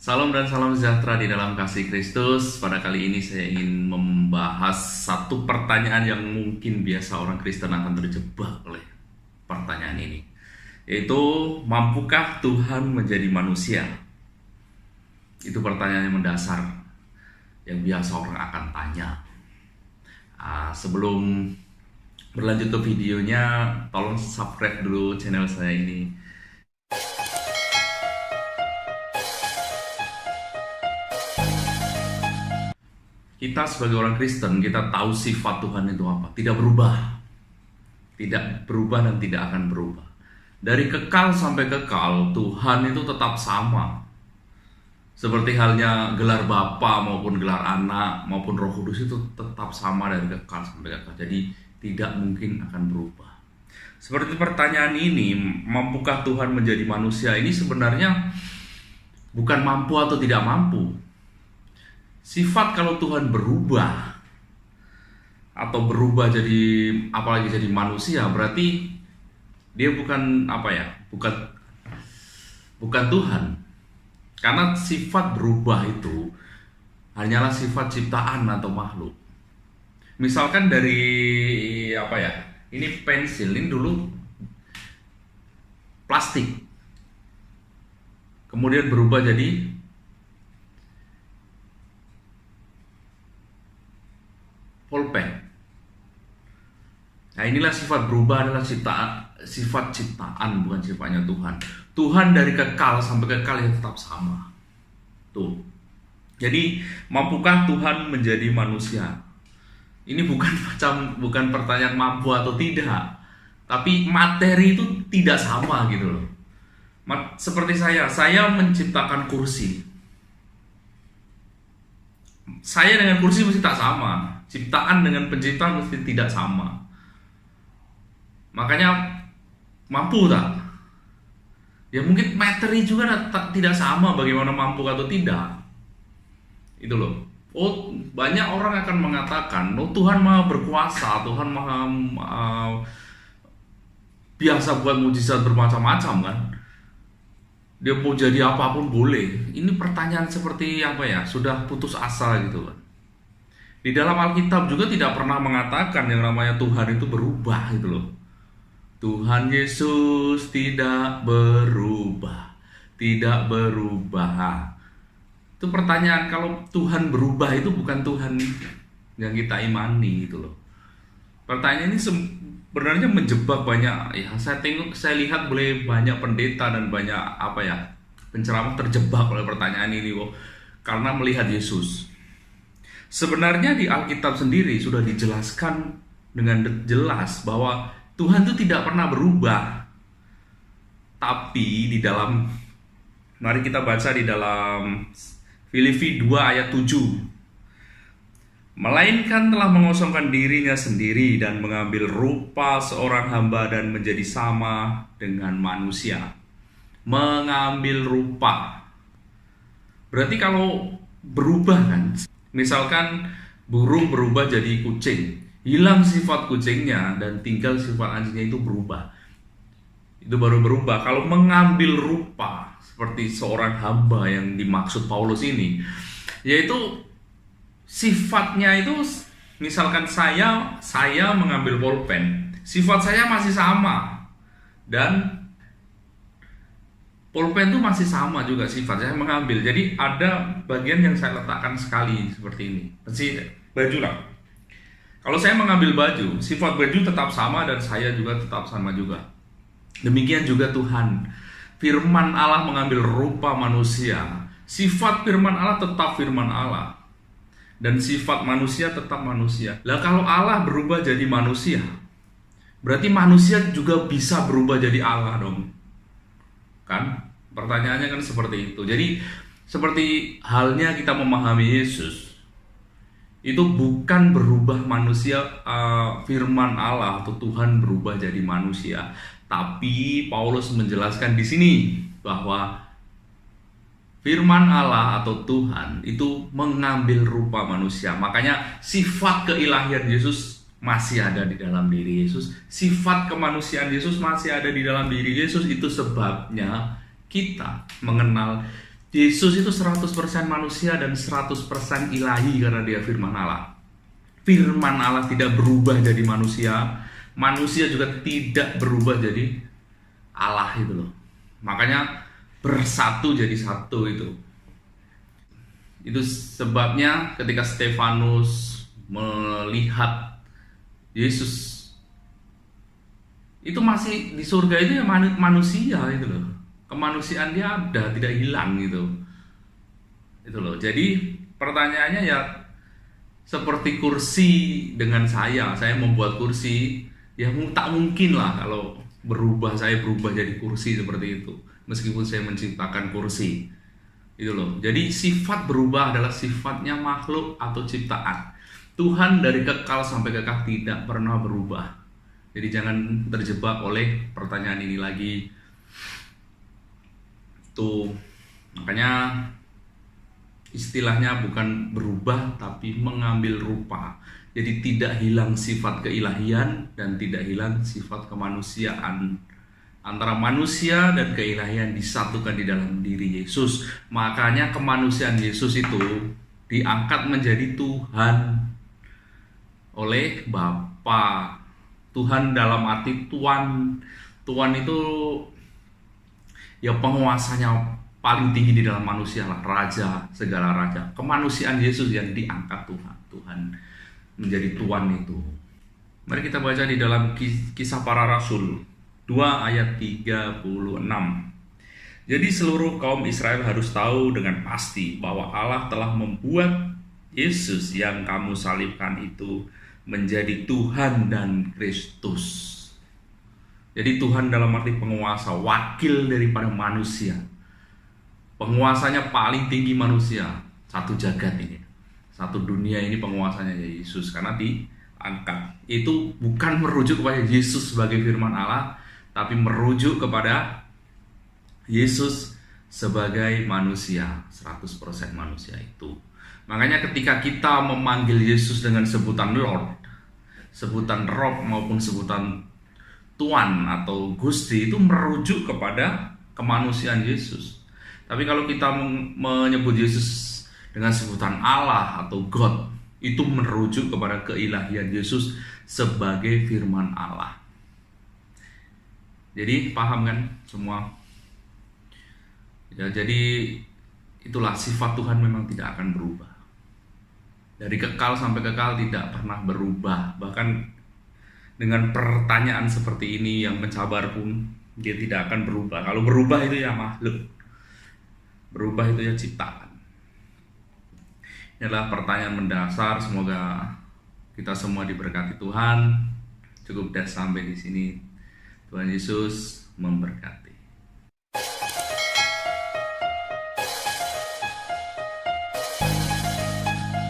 Salam dan salam sejahtera di dalam kasih Kristus. Pada kali ini saya ingin membahas satu pertanyaan yang mungkin biasa orang Kristen akan terjebak oleh pertanyaan ini, yaitu mampukah Tuhan menjadi manusia? Itu pertanyaan yang mendasar yang biasa orang akan tanya. Sebelum berlanjut ke videonya, tolong subscribe dulu channel saya ini. Kita sebagai orang Kristen, kita tahu sifat Tuhan itu apa. Tidak berubah. Tidak berubah dan tidak akan berubah. Dari kekal sampai kekal, Tuhan itu tetap sama. Seperti halnya gelar Bapa maupun gelar Anak maupun Roh Kudus itu tetap sama dari kekal sampai kekal. Jadi tidak mungkin akan berubah. Seperti pertanyaan ini, mampukah Tuhan menjadi manusia? Ini sebenarnya bukan mampu atau tidak mampu. Sifat kalau Tuhan berubah atau berubah jadi apalagi jadi manusia, berarti dia bukan bukan Tuhan. Karena sifat berubah itu hanyalah sifat ciptaan atau makhluk. Misalkan dari ini pensil, ini dulu plastik. Kemudian berubah jadi pulpen. Nah, inilah sifat berubah adalah sifat ciptaan, bukan sifatnya Tuhan. Tuhan dari kekal sampai kekal yang tetap sama. Tuh. Jadi, mampukah Tuhan menjadi manusia? Ini bukan pertanyaan mampu atau tidak, tapi materi itu tidak sama gitu loh. Seperti saya menciptakan kursi. Saya dengan kursi mesti tak sama. Ciptaan dengan pencipta mesti tidak sama. Makanya mampu tak? Ya mungkin materi juga tidak sama bagaimana mampu atau tidak. Itu loh. Banyak orang akan mengatakan, Tuhan Maha berkuasa, Tuhan Maha biasa buat mujizat bermacam-macam kan. Dia mau jadi apapun boleh. Ini pertanyaan seperti sudah putus asa gitu kan. Di dalam Alkitab juga tidak pernah mengatakan yang namanya Tuhan itu berubah gitu loh. Tuhan Yesus tidak berubah. Tidak berubah. Itu pertanyaan, kalau Tuhan berubah itu bukan Tuhan yang kita imani gitu loh. Pertanyaan ini sebenarnya menjebak banyak ya. Saya lihat boleh banyak pendeta dan banyak penceramah terjebak oleh pertanyaan ini karena melihat Yesus. Sebenarnya di Alkitab sendiri sudah dijelaskan dengan jelas bahwa Tuhan itu tidak pernah berubah. Tapi mari kita baca di dalam Filipi 2 ayat 7. Melainkan telah mengosongkan dirinya sendiri dan mengambil rupa seorang hamba dan menjadi sama dengan manusia. Mengambil rupa. Berarti kalau berubah kan, misalkan burung berubah jadi kucing, hilang sifat kucingnya dan tinggal sifat anjingnya, itu berubah. Itu baru berubah. Kalau mengambil rupa seperti seorang hamba yang dimaksud Paulus ini, yaitu sifatnya itu, misalkan saya mengambil pulpen, sifat saya masih sama dan pulpen itu masih sama juga sifat saya mengambil. Jadi ada bagian yang saya letakkan sekali seperti ini. Baju lah. Kalau saya mengambil baju, sifat baju tetap sama dan saya juga tetap sama juga. Demikian juga Tuhan. Firman Allah mengambil rupa manusia. Sifat firman Allah tetap firman Allah. Dan sifat manusia tetap manusia. Lah kalau Allah berubah jadi manusia, berarti manusia juga bisa berubah jadi Allah dong. Kan? Pertanyaannya kan seperti itu. Jadi seperti halnya kita memahami Yesus, itu bukan berubah manusia, firman Allah atau Tuhan berubah jadi manusia. Tapi Paulus menjelaskan di sini bahwa firman Allah atau Tuhan itu mengambil rupa manusia. Makanya sifat keilahian Yesus masih ada di dalam diri Yesus. Sifat kemanusiaan Yesus masih ada di dalam diri Yesus. Itu sebabnya kita mengenal Yesus itu 100% manusia dan 100% ilahi karena dia firman Allah. Firman Allah tidak berubah jadi manusia, manusia juga tidak berubah jadi Allah itu loh. Makanya bersatu jadi satu itu. Itu sebabnya ketika Stefanus melihat Yesus itu masih di surga itu ya manusia itu loh. Kemanusiaan dia ada, tidak hilang gitu. Itu loh. Jadi pertanyaannya ya seperti kursi dengan saya membuat kursi, ya tak mungkin lah kalau saya berubah jadi kursi seperti itu. Meskipun saya menciptakan kursi. Itu loh. Jadi sifat berubah adalah sifatnya makhluk atau ciptaan. Tuhan dari kekal sampai kekal tidak pernah berubah. Jadi jangan terjebak oleh pertanyaan ini lagi. Tuh, makanya istilahnya bukan berubah tapi mengambil rupa. Jadi tidak hilang sifat keilahian dan tidak hilang sifat kemanusiaan. Antara manusia dan keilahian disatukan di dalam diri Yesus. Makanya kemanusiaan Yesus itu diangkat menjadi Tuhan oleh Bapa. Tuhan dalam arti Tuhan. Tuhan itu ya penguasanya paling tinggi di dalam manusia lah, raja, segala raja. Kemanusiaan Yesus yang diangkat Tuhan menjadi Tuhan itu. Mari kita baca di dalam Kisah Para Rasul 2 ayat 36. Jadi seluruh kaum Israel harus tahu dengan pasti bahwa Allah telah membuat Yesus yang kamu salibkan itu menjadi Tuhan dan Kristus. Jadi Tuhan dalam arti penguasa, wakil daripada manusia. Penguasanya paling tinggi manusia, satu jagat ini. Satu dunia ini penguasanya Yesus karena diangkat. Itu bukan merujuk kepada Yesus sebagai firman Allah, tapi merujuk kepada Yesus sebagai manusia, 100% manusia itu. Makanya ketika kita memanggil Yesus dengan sebutan Lord, sebutan Rob maupun sebutan Tuan atau Gusti, itu merujuk kepada kemanusiaan Yesus. Tapi kalau kita menyebut Yesus dengan sebutan Allah atau God, itu merujuk kepada keilahian Yesus sebagai firman Allah. Jadi paham kan semua? Ya, jadi itulah sifat Tuhan memang tidak akan berubah. Dari kekal sampai kekal tidak pernah berubah. Bahkan dengan pertanyaan seperti ini yang mencabar pun dia tidak akan berubah. Kalau berubah itu ya makhluk, berubah itu ya ciptaan. Ini adalah pertanyaan mendasar. Semoga kita semua diberkati Tuhan. Cukup dah sampai di sini. Tuhan Yesus memberkati.